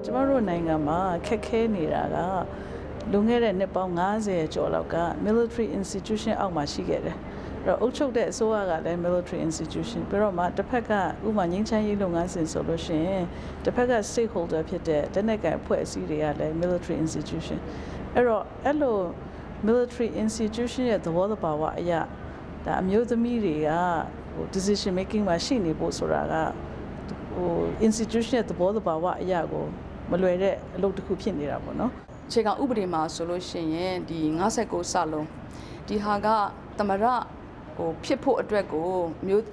ကျမတို့နိုင်ငံမှာခက်ခဲနေတာကလွန်ခဲ့တဲ့နှစ်ပေါင်း90ကျော်လောက်က military institution အောက်မှာရှိခဲ့တယ်။အဲ့တော့အုပ်ချုပ်တဲ့အစိုးရကလည်း military institution ပြီးတော့မှတစ်ဖက်ကဥပမာငြိမ်းချမ်းရေးလုပ်ငန်းစဉ်ဆိုလို့ရှိရင်တစ်ဖက်က stakeholder ဖြစ်တဲ့လက်နက်ကိုင်အဖွဲ့အစည်းတွေကလည်း military institution အဲ့တော့အဲ့လို military institution ရဲ့သဘောတဘာဝအရာဒါအမျိုးသမီးတွေကdecision making မှာရှိနေဖို့ဆိုတာကinstitution ရဲ့သဘောတဘာဝအရာကိုမလွယ်တဲ့အလုပ်တစ်ခုဖြစ်နေတာပေါ့နော်အခြေခံဥပဒေမှာဆိုလို့ရှိရင်ဒီ59စလုံးဒီဟာကသမရဖြစ်ဖို့အတွက်ကိုမျိုးတ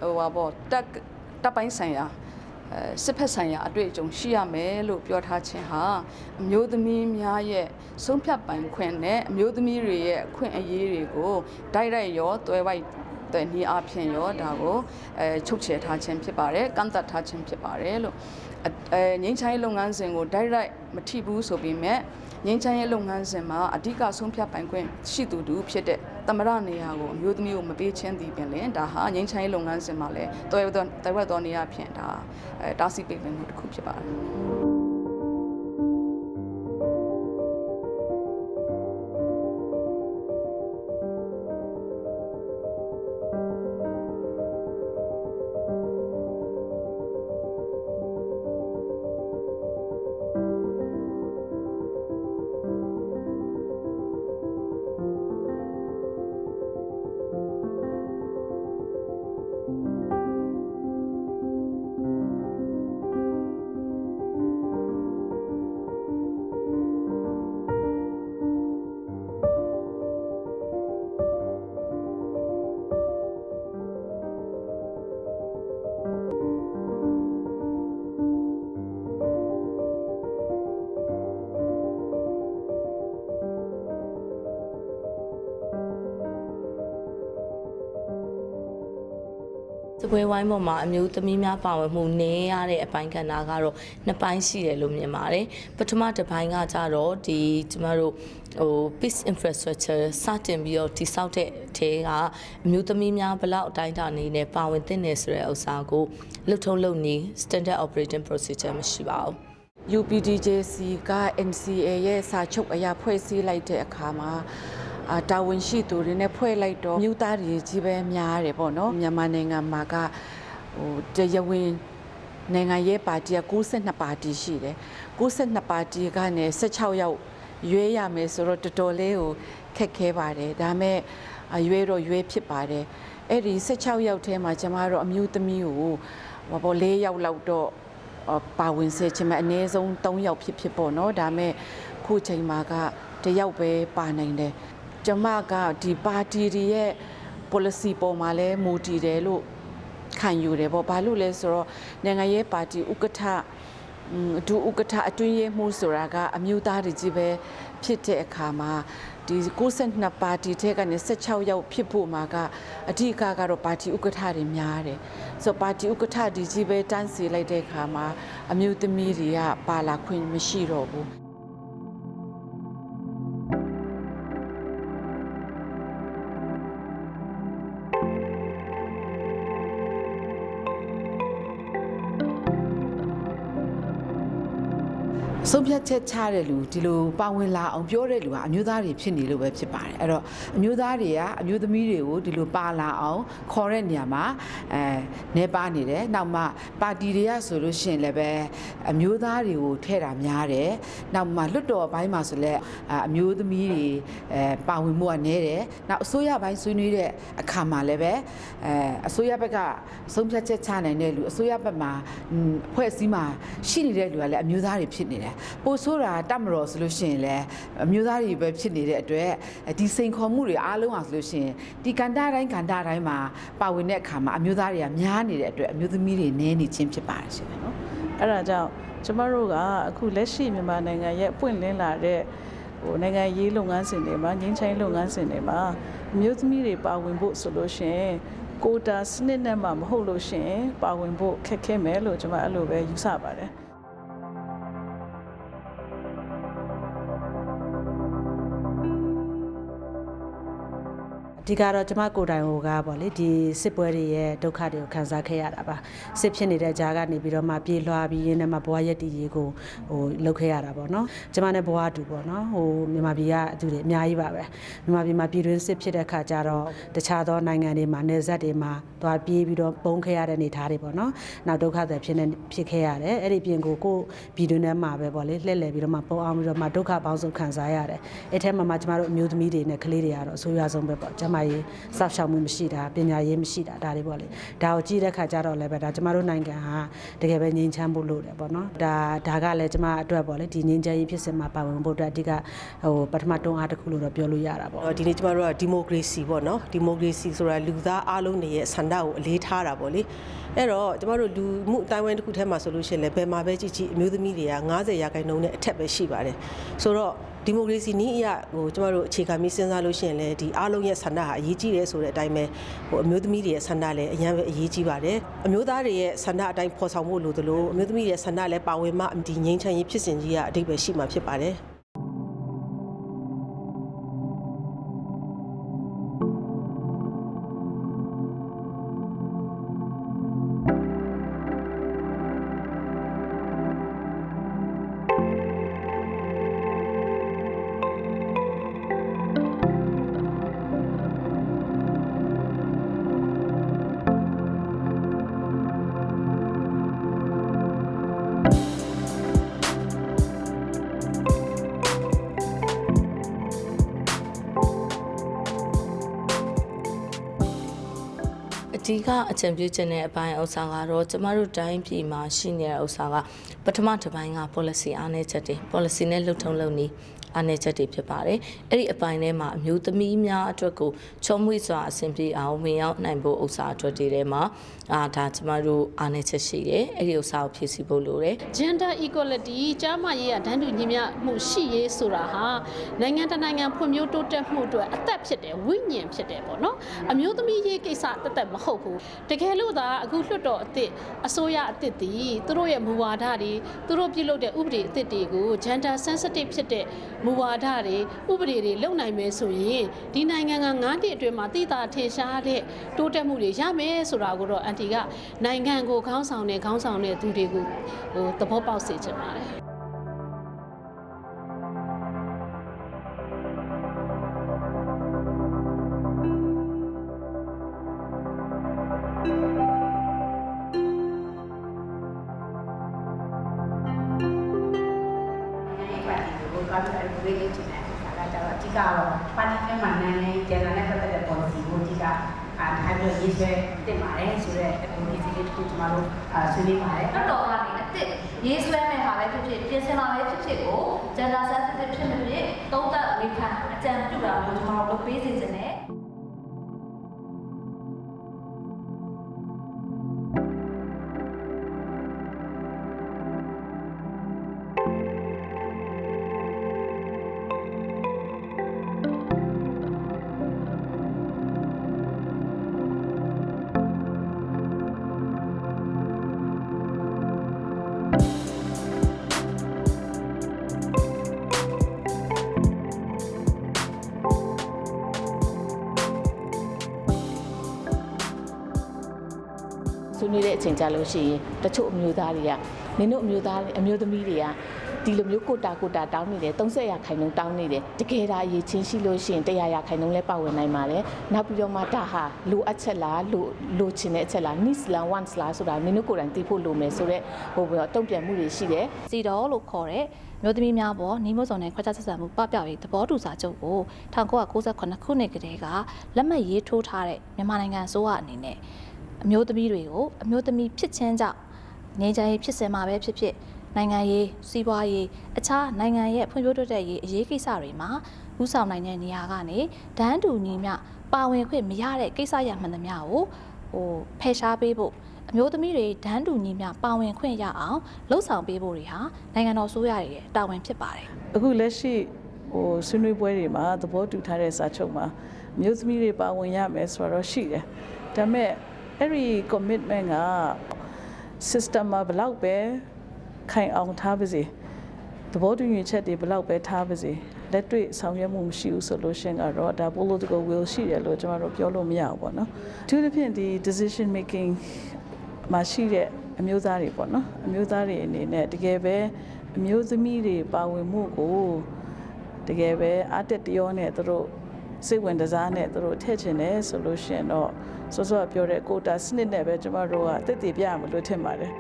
ပ်ပိုင်းဆိုင်ရာစစ်ဖက်ဆိုင်ရာအတွေ့အကြုံရှိရမယ်လို့ပြောထားခြင်းဟာအမျိုးသမီးများရဲ့ဆုံးဖြတ်ပိုင်ခွင့်နဲ့အမျိုးသမီးတွေရဲ့အခွင့်အရေးတွေကိုတိုက်ရိုက်ရောတွဲပိုက်တဲ့နည်းအားဖြင့်ရောဒါကိုချုပ်ချယ်ထားခြင်းဖြစ်ပါတယ်ကန့်သတ်ထားခြင်းဖြစ်ပါတယ်လို့ငြိမ်းချမ်းရေးလုပ်ငန်းစဉ်ကိုတိုက်ရိုက်မထိဘူးဆိုပြီးမြဲငြိမ်းချမ်းရေးလုပ်ငန်းစဉ်မှာအဓိကဆုံးဖြတ်ပိုင်ခွင့်ရှိသူတူဖြစ်တဲ့သမရနေရာကိုအမျိုးသမီးကိုမပေးချင်းသည်ပင်လည်းဒါဟာငြိမ်းချမ်းရေးလုပ်ငန်းစဉ်မှာလည်းတော်ရတော်နေရာဖြင့်ဒါတားဆီးပိတ်ပင်မှုတစ်ခုဖြစ်ပါတယ်စပွဲဝိုင်းပေါ်မှာအမျိုးသမီးများပါဝင်မှုနည်းရတဲ့အပိုင်းကဏ္ဍကတော့နှစ်ပိုင်းရှိတယ်လို့မြင်ပါတယ်ပထမတစ်ပိုင်းကကြတော့ဒီကျမတို့peace infrastructure စတင်ပြီးတော့တိစောက်တဲ့အထဲကအမျိုးသမီးများဘလောက်အတိုင်းအတာအနေနဲ့ပါဝင်သင့်တယ်ဆိုတဲ့ဥစ္စာကိုလှုပ်ထုံးလုပ်နည်း standard operating procedure မရှိပါဘူး UPDJC က NCA ရဲ့စာချုပ်အရာဖွဲ့စည်းလိုက်တဲ့အခါမှာတာဝန်ရှိသူတွေနဲ့ဖွဲ့လိုက်တော့မြို့သားတွေကြီးပဲများတယ်ပေါ့နော်မြန်မာနိုင်ငံမှာကတရားဝင်နိုင်ငံရေးပါတီက92ပါတီရှိတယ်92ပါတီကနေ16ယောက်ရွေးရမယ်ဆိုတော့တော်တော်လေးကိုခက်ခဲပါတယ်ဒါပေမဲ့ရွေးတော့ရွေးဖြစ်ပါတယ်အဲ့ဒီ16ယောက်ထဲမှာကျမတို့အမျိုးသမီးကို4ယောက်လောက်တော့ပါဝင်စေချင်မှအနည်းဆုံး3ယောက်ဖြစ်ပေါ့နော်ဒါပေမဲ့ခုချိန်မှာကတယောက်ပဲပါနိုင်တယ်ကျမကဒီပါတီရဲ့ policy ပေါ်မှာလဲမူတည်တယ်လို့ခံယူတယ်ပေါ့ဘာလို့လဲဆိုတော့နိုင်ငံရေးပါတီဥက္ကဋ္ဌဒုဥက္ကဋ္ဌအတွင်းရေးမှူးဆိုတာကအမျိုးသားတွေကြီးပဲဖြစ်တဲ့အခါမှာဒီ92ပါတီထဲကနေ16ယောက်ဖြစ်ဖို့မှာကအဓိကကတော့ပါတီဥက္ကဋ္ဌတွေများတယ်ဆိုတော့ပါတီဥက္ကဋ္ဌဒီကြီးပဲတန်းစီလိုက်တဲ့အခါမှာအမျိုးသမီးတွေကပါလာခွင့်မရှိတော့ဘူး ဆုံးဖြတ်ချက်ချတဲ့လူဒီလိုပါဝင်လာအောင်ပြောတဲ့လူကအမျိုးသားတွေဖြစ်နေလို့ပဲဖြစ်ပါတယ်အဲ့တော့အမျိုးသားတွေကအမျိုးသမီးတွေကိုဒီလိုပါလာအောင်ခေါ်တဲ့နေရာမှာနေပါနေတယ်နောက်မှပါတီတွေကဆိုလို့ရှိရင်လည်းပဲအမျိုးသားတွေကိုထည့်တာများတယ်နောက်မှလွတ်တော်ဘိုင်းမှာဆိုလည်းအမျိုးသမီးတွေပါဝင်မှုကနည်းတယ်နောက်အစိုးရဘိုင်းဆွေးနွေးတဲ့အခါမှာလည်းပဲအစိုးရဘက်ကဆုံးဖြတ်ချက်ချနိုင်တဲ့လူအစိုးရဘက်မှာဖွဲ့စည်းမှာရှိနေတဲ့လူကလည်းအမျိုးသားတွေဖြစ်နေတယ်ပိုဆိုးတာတမတော်ဆိုလို့ရှိရင်လည်းအမျိုးသားတွေပဲဖြစ်နေတဲ့အတွက်ဒီစိန်ခေါ်မှုတွေအားလုံးအောင်ဆိုလို့ရှိရင်ဒီကန္တာတိုင်းမှာပါဝင်တဲ့အခါမှာအမျိုးသားတွေကများနေတဲ့အတွက်အမျိုးသမီးတွေနည်းနေခြင်းဖြစ်ပါတယ်ရှင်နော်အဲ့ဒါကြောင့်ကျမတို့ကအခုလက်ရှိမြန်မာနိုင်ငံရဲ့ပွင့်လင်းလာတဲ့နိုင်ငံရေးလုပ်ငန်းစဉ်တွေမှာငင်းချိုင်းလုပ်ငန်းစဉ်တွေမှာအမျိုးသမီးတွေပါဝင်ဖို့ဆိုလို့ရှိရင်ကိုတာစနစ်နဲ့မှမဟုတ်လို့ရှိရင်ပါဝင်ဖို့ခက်ခဲမယ်လို့ကျွန်မအဲ့လိုပဲယူဆပါတယ်ဒီကတော့ကျမကိုယ်တိုင်ဟိုကပေါ့လေဒီစစ်ပွဲတွေရဲ့ဒုက္ခတွေကိုခံစားခဲ့ရတာပါစစ်ဖြစ်နေတဲ့ကြားကနေပြီးတော့မှပြေးလွှားပြီးရင်းနဲ့မှဘဝရက်တည်ရေးကိုလုပ်ခဲ့ရတာပေါ့နော်ကျမနဲ့ဘဝတူပေါ့နော်မြန်မာပြည်ကအတူတွေအများကြီးပါပဲမြန်မာပြည်မှာပြည်တွင်းစစ်ဖြစ်တဲ့ခါကျတော့တခြားသောနိုင်ငံတွေမှာနယ်စပ်တွေမှာသွားပြေးပြီးတော့ပုံခဲ့ရတဲ့နေသားတွေပေါ့နော်နောက်ဒုက္ခတွေဖြစ်ခဲ့ရတယ်အဲ့ဒီပြင်ကိုပြည်တွင်းထဲမှာပဲပေါ့လေလှည့်လည်ပြီးတော့မှပုံအောင်ပြီးတော့မှဒုက္ခပေါင်းစုံခံစားရတယ်အဲ့ထဲမှာကျမတို့အမျိုးသမီးတွေနဲ့ကလေးတွေကတော့အဆိုးရွားဆုံးပဲပေါ့ကျမရေးစောက်ရှောက်မှုမရှိတာပညာရေးမရှိတာဒါတွေပေါ့လေဒါကိုကြည့်တဲ့ခါကျတော့လည်းပဲဒါကျမတို့နိုင်ငံဟာတကယ်ပဲငြိမ်းချမ်းဖို့လိုတယ်ပေါ့နော်ဒါကလည်းကျမအတွက်ပေါ့လေဒီငြိမ်းချမ်းရေးဖြစ်စဉ်မှာပါဝင်ဖို့အတွက်အဓိကပထမတွန်းအားတစ်ခုလို့တော့ပြောလို့ရတာပေါ့ဒီနေ့ကျမတို့ကဒီမိုကရေစီပေါ့နော်ဒီမိုကရေစီဆိုတာလူသားအားလုံးတွေရဲ့ဆန္ဒကိုအလေးထားတာပေါ့လေအဲ့တော့ကျမတို့လူမှုအတိုင်းအဝိုင်းတစ်ခုထဲမှာဆိုလို့ရှိရင်လည်းဘယ်မှာပဲကြည့်အမျိုးသမီးတွေက90%နဲ့အထက်ပဲရှိပါတယ်ဆိုတော့ဒီမိုကရေစီနည်းအရကျမတို့အခြေခံပြီးစဉ်းစားလို့ရှိရင်လည်းဒီအားလုံးရဲ့ဆန္ဒဟာအရေးကြီးတယ်ဆိုတဲ့အတိုင်းပဲအမျိုးသမီးတွေရဲ့ဆန္ဒလည်းအရင်ပဲအရေးကြီးပါတယ်အမျိုးသားတွေရဲ့ဆန္ဒအတိုင်းဖော်ဆောင်ဖို့လိုသလိုအမျိုးသမီးတွေရဲ့ဆန္ဒလည်းပါဝင်မှဒီငြိမ်းချမ်းရေးဖြစ်စဉ်ကြီးကအဓိပ္ပာယ်ရှိမှာဖြစ်ပါတယ်ဒီကအကြံပြုခြင်းတဲ့အပိုင်းဥစ္စာကတော့ကျမတို့တိုင်းပြည်မှာရှိနေတဲ့ဥစ္စာကပထမတစ်ပိုင်းက policy အားနည်းချက်တွေ policy နဲ့လှုပ်ထုံးလုပ်နည်းအားနည်းချက်တွေဖြစ်ပါတယ်အဲ့ဒီအပိုင်းထဲမှာအမျိုးသမီးများအတွက်ကိုချုံမွေ့စွာအဆင်ပြေအောင်ဝင်ရောက်နိုင်ဖို့ဥစ္စာအတွက်တွေထဲမှာဒါကျမတို့အားနည်းချက်ရှိတယ်အဲ့ဒီဥစ္စာကိုဖြည့်ဆည်းဖို့လိုတယ် Gender equality ကျားမရေးရတန်းတူညီမျှမှုရှိရေးဆိုတာဟာနိုင်ငံတကာနိုင်ငံဖွံ့ဖြိုးတိုးတက်မှုအတွက်အသက်ဖြစ်တယ်ဝိညာဉ်ဖြစ်တယ်ပေါ့နော်အမျိုးသမီးရေးကိစ္စတက်မဟုတ်ဘူးတကယ်လို့သာအခုလွှတ်တော်အသစ်အစိုးရအသစ်တည်သူတို့ရဲ့မူဝါဒတွေသူတို့ပြုလုပ်တဲ့ဥပဒေအသစ်တွေကို gender sensitive ဖြစ်တဲ့မူဝါဒတွေဥပဒေတွေလုပ်နိုင်မယ်ဆိုရင်ဒီနိုင်ငံက9နှစ်အတွင်းမှာတည်တာထင်ရှားတဲ့တိုးတက်မှုတွေရမယ်ဆိုတာကိုတော့အန်တီကနိုင်ငံကိုခေါင်းဆောင်တဲ့သူတွေကိုသဘောပေါက်စေချင်ပါတယ်ကတော့ပါတီထဲမှာနိုင်ငံရေးကျန်တဲ့ပတ်သက်တဲ့ policy ကိုအဓိကထားပြီးရေးဆွဲတင်ပါတယ်ဆိုတော့ဒီစီလေးတစ်ခုကျွန်တော်တို့ဆွေးနွေးပါတယ်တော်တော်ကနေအစ်စ်ရေးဆွဲမဲ့ဟာပဲဖြစ်ဖြစ်ပြင်ဆင်လာပဲဖြစ်ဖြစ်ကို gender sensitive ဖြစ်နေပြီသုံးသပ်ဝေဖန်အကြံပြုတာကိုကျွန်တော်တို့ပေးစီခြင်းနဲ့ဆွေးနွေးတဲ့အချိန်ကြာလို့ရှိရင်တချို့အမျိုးသားတွေကနင်တို့အမျိုးသမီးတွေက ဒီလိုမျိုးကိုတာတောင်းနေတယ်30%တောင်းနေတယ်တကယ်ဒါအရေးချင်းရှိလို့ရှိရင်100%လဲပါဝင်နိုင်ပါတယ်နောက်ပြီးတော့မှဒါဟာလိုအပ်ချက်လားလိုချင်တဲ့အချက်လား needs လား wants လားဆိုတာမင်းတို့ကိုယ်တိုင်သိဖို့လိုမယ်ဆိုတော့ဟိုတုံ့ပြန်မှုတွေရှိတယ်စီတော်လို့ခေါ်တဲ့မျိုးသမီးများပေါ်နှီးမိုးစုံနဲ့ခွဲခြားဆက်ဆံမှုပပျောက်ရေးသဘောတူစာချုပ်ကို1998ခုနှစ်ကတည်းကလက်မှတ်ရေးထိုးထားတဲ့မြန်မာနိုင်ငံအစိုးရအနေနဲ့အမျိုးသမီးတွေကိုအမျိုးသမီးဖြစ်ခြင်းကြောင့်နေကြရေးဖြစ်စင်မှာပဲဖြစ်ဖြစ်နိုင်ငံရေးစီးပွားရေးအခြားနိုင်ငံရဲ့ဖွံ့ဖြိုးတိုးတက်ရေးအရေးကိစ္စတွေမှာဦးဆောင်နိုင်တဲ့နေရာကနေဒန်းတူညီမျှပါဝင်ခွင့်မရတဲ့ကိစ္စရမှန်သမျှကိုဖယ်ရှားပေးဖို့အမျိုးသမီးတွေဒန်းတူညီမျှပါဝင်ခွင့်ရအောင်လှုံ့ဆော်ပေးဖို့တွေဟာနိုင်ငံတော်ဆိုရရဲ့တာဝန်ဖြစ်ပါတယ်အခုလက်ရှိဆွေးနွေးပွဲတွေမှာသဘောတူထားတဲ့စာချုပ်မှာအမျိုးသမီးတွေပါဝင်ရမယ်ဆိုတော့ရှိတယ်ဒါပေမဲ့အဲ့ဒီ commitment က system မှာဘယ်လောက်ပဲခိုင်အောင်ထားပါစေသဘောတူညီချက်တွေဘယ်လောက်ပဲထားပါစေလက်တွေ့ဆောင်ရွက်မှုမရှိဘူးဆိုလို့ရှိရင်ကတော့ဒါ political will ရှိတယ်လို့ကျွန်တော်တို့ပြောလို့မရဘူးပေါ့နော်အထူးသဖြင့်ဒီ decision making မှာရှိတဲ့အမျိုးသားတွေပေါ့နော်အမျိုးသားတွေအနေနဲ့တကယ်ပဲအမျိုးသမီးတွေပါဝင်မှုကိုတကယ်ပဲအားတက်တရောနဲ့သူတို့စိတ်ဝင်စားနဲ့သူတို့ထည့်ချင်တယ်ဆိုလို့ရှိရင်တော့စောစောပြောတဲ့ quota စနစ်နဲ့ပဲကျွန်တော်တို့ကတည်တည်ပြရမလို့ထင်ပါတယ်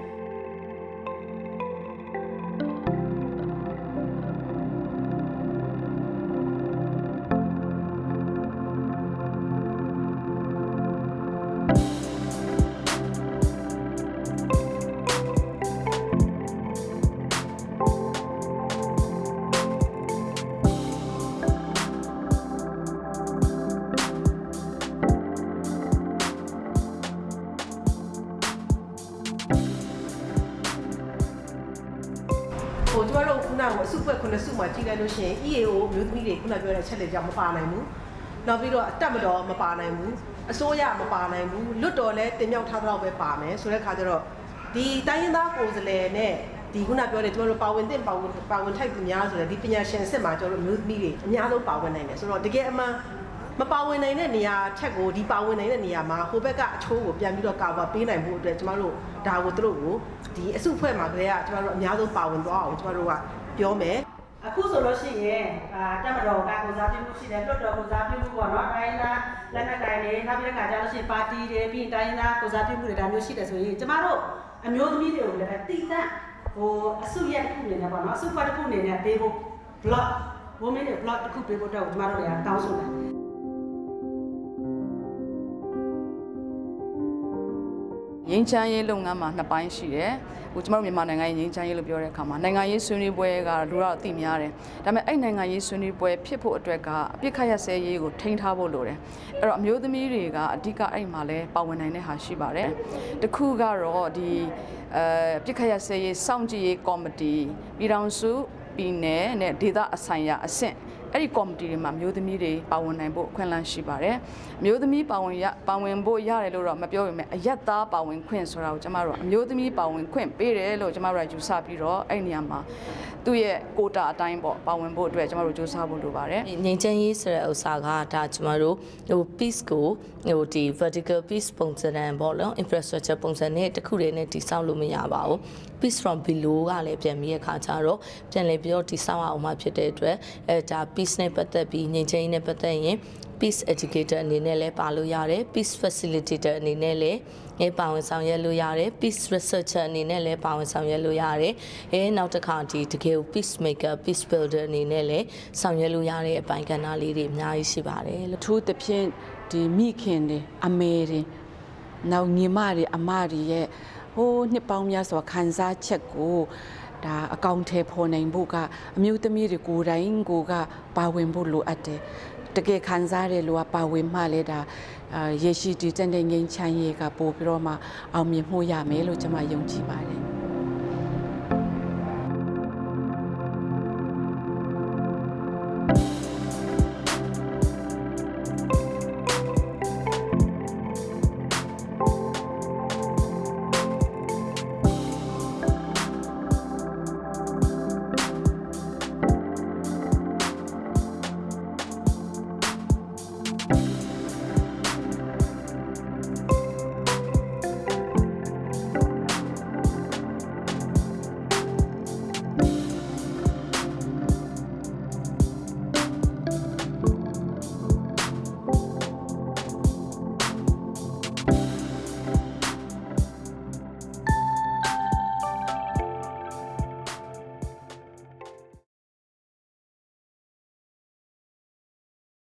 ကျမတို့ခုနကအစုဖွဲ့9စုမှာကြည့်လိုက်လို့ရှိရင် EAO မျိုးသမီးတွေခုနပြောတဲ့ချက်တွေကြောင့်မပါနိုင်ဘူး။နောက်ပြီးတော့အတက်မတော်မပါနိုင်ဘူး။အစိုးရမပါနိုင်ဘူး။လွတ်တော်လည်းတင်မြောက်ထားတော့ပဲပါမယ်။ဆိုတဲ့ခါကျတော့ဒီတိုင်းရင်းသားကိုယ်စားလှယ်နဲ့ဒီခုနပြောတဲ့ကျမတို့ပါဝင်ထိုက်သူများဆိုတဲ့ဒီပညာရှင်စစ်မှာကျမတို့မျိုးသမီးတွေအများဆုံးပါဝင်နိုင်တယ်။ဆိုတော့တကယ်အမှန်မပါဝင်နိုင်တဲ့နေရာထက်ကိုဒီပါဝင်နိုင်တဲ့နေရာမှာဟိုဘက်ကအချိုးကိုပြန်ပြီးတော့ကာဗာပေးနိုင်ဖို့အတွက်ကျမတို့ဒါကိုတို့ကိုဒီအစုဖွဲ့မှာကလေးကကျမတို့အများဆုံးပါဝင်သွားအောင်ကျမတို့ကပြောမယ်အခုဆိုလို့ရှိရင်တက်မတော်ကကိုစားပြုမှုရှိတယ်လွတ်တော်ကိုစားပြုမှုပေါ့နော်တိုင်းသားလက်နက်ကိုင်တွေနောက်ပြီးတော့ကြာလို့ရှိရင်ပါတီတွေပြီးတိုင်းသားကိုစားပြုမှုတွေဒါမျိုးရှိတယ်ဆိုရင်ကျမတို့အမျိုးသမီးတွေကိုလည်းတိကျအစုရက်တစ်ခုအနေနဲ့ပေါ့နော်အစုဖွဲ့တစ်ခုအနေနဲ့ပေးဖို့ blog women တွေ blog တစ်ခုပေးဖို့တော့ကျမတို့လည်းတောင်းဆိုတယ်ငြိမ်းချမ်းရေးလုပ်ငန်းမှာ2ပိုင်းရှိတယ်။ဟိုကျမတို့မြန်မာနိုင်ငံရဲ့ငြိမ်းချမ်းရေးလို့ပြောတဲ့အခါမှာနိုင်ငံရေးဆွေးနွေးပွဲကလူတော့အသိများတယ်။ဒါပေမဲ့အဲ့နိုင်ငံရေးဆွေးနွေးပွဲဖြစ်ဖို့အတွက်ကအပြစ်ခတ်ရစဲရေးကိုထိန်းထားဖို့လိုတယ်။အဲ့တော့အမျိုးသမီးတွေကအဓိကအဲ့မှာလဲပါဝင်နိုင်တဲ့ဟာရှိပါတယ်။တစ်ခုကတော့ဒီပြစ်ခတ်ရစဲရေးစောင့်ကြည့်ရေးကော်မတီပြည်ထောင်စုပြည်နယ်နဲ့ဒေသအဆိုင်ရာအဆင့်အဲ့ဒီကော်မတီတွေမှာမျိုးသမီးတွေပါဝင်နိုင်ဖို့အခွင့်အလမ်းရှိပါတယ်။မျိုးသမီးပါဝင်ဖို့ရတယ်လို့တော့မပြောပေမဲ့အယက်သားပါဝင်ခွင့်ဆိုတာကိုကျမတို့အမျိုးသမီးပါဝင်ခွင့်ပေးတယ်လို့ကျမတို့ယူဆပြီးတော့အဲ့ဒီနေရာမှာသူ့ရဲ့ကိုတာအတိုင်းပေါ့ပါဝင်ဖို့အတွက်ကျမတို့စူးစမ်းဖို့လိုပါတယ်။ငြိမ်းချမ်းရေးဆိုတဲ့ဥစ္စာကဒါကျမတို့peace ကိုဒီ vertical peace ပုံစံပေါ့နော် infrastructure ပုံစံနဲ့တခုတည်းနဲ့တည်ဆောက်လို့မရပါဘူး။ peace from below ကလည်းပြန်ပြီးအခါကျတော့ပြန်လည်းပြီးတော့တည်ဆောက်အောင်မှဖြစ်တဲ့အတွက်ဒါ peace နဲ့ပတ်သက်ပြီးငြိမ်းချမ်းရေးနဲ့ပတ်သက်ရင် peace educator အနေနဲ့လည်းပါလို့ရတယ် peace facilitator အနေနဲ့လည်းပါဝင်ဆောင်ရွက်လို့ရတယ် peace researcher အနေနဲ့လည်းပါဝင်ဆောင်ရွက်လို့ရတယ်နောက်တစ်ခါဒီတကယ် peace maker peace builder အနေနဲ့လည်းဆောင်ရွက်လို့ရတဲ့အပိုင်းကဏ္ဍလေးတွေအများကြီးရှိပါတယ်လို့ထို့သဖြင့်ဒီမိခင်တွေအမေတွေနောက်ညီမတွေအမတွေရဲ့ဟိုနှစ်ပေါင်းများစွာခံစားချက်ကိုဒါအကောင့်ထဲပေါ်နိုင်ဖို့ကအမျိုးသမီးတွေကိုယ်တိုင်ကိုကပါဝင်ဖို့လိုအပ်တယ်တကယ်ခံစားတဲ့လူကပါဝင်မှလည်းဒါရေရှိတည်တဲ့ငြိမ်းချမ်းရေးကပို့ပြီးတော့မှအောင်မြင်မှုရမယ်လို့ကျွန်မယုံကြည်ပါတယ်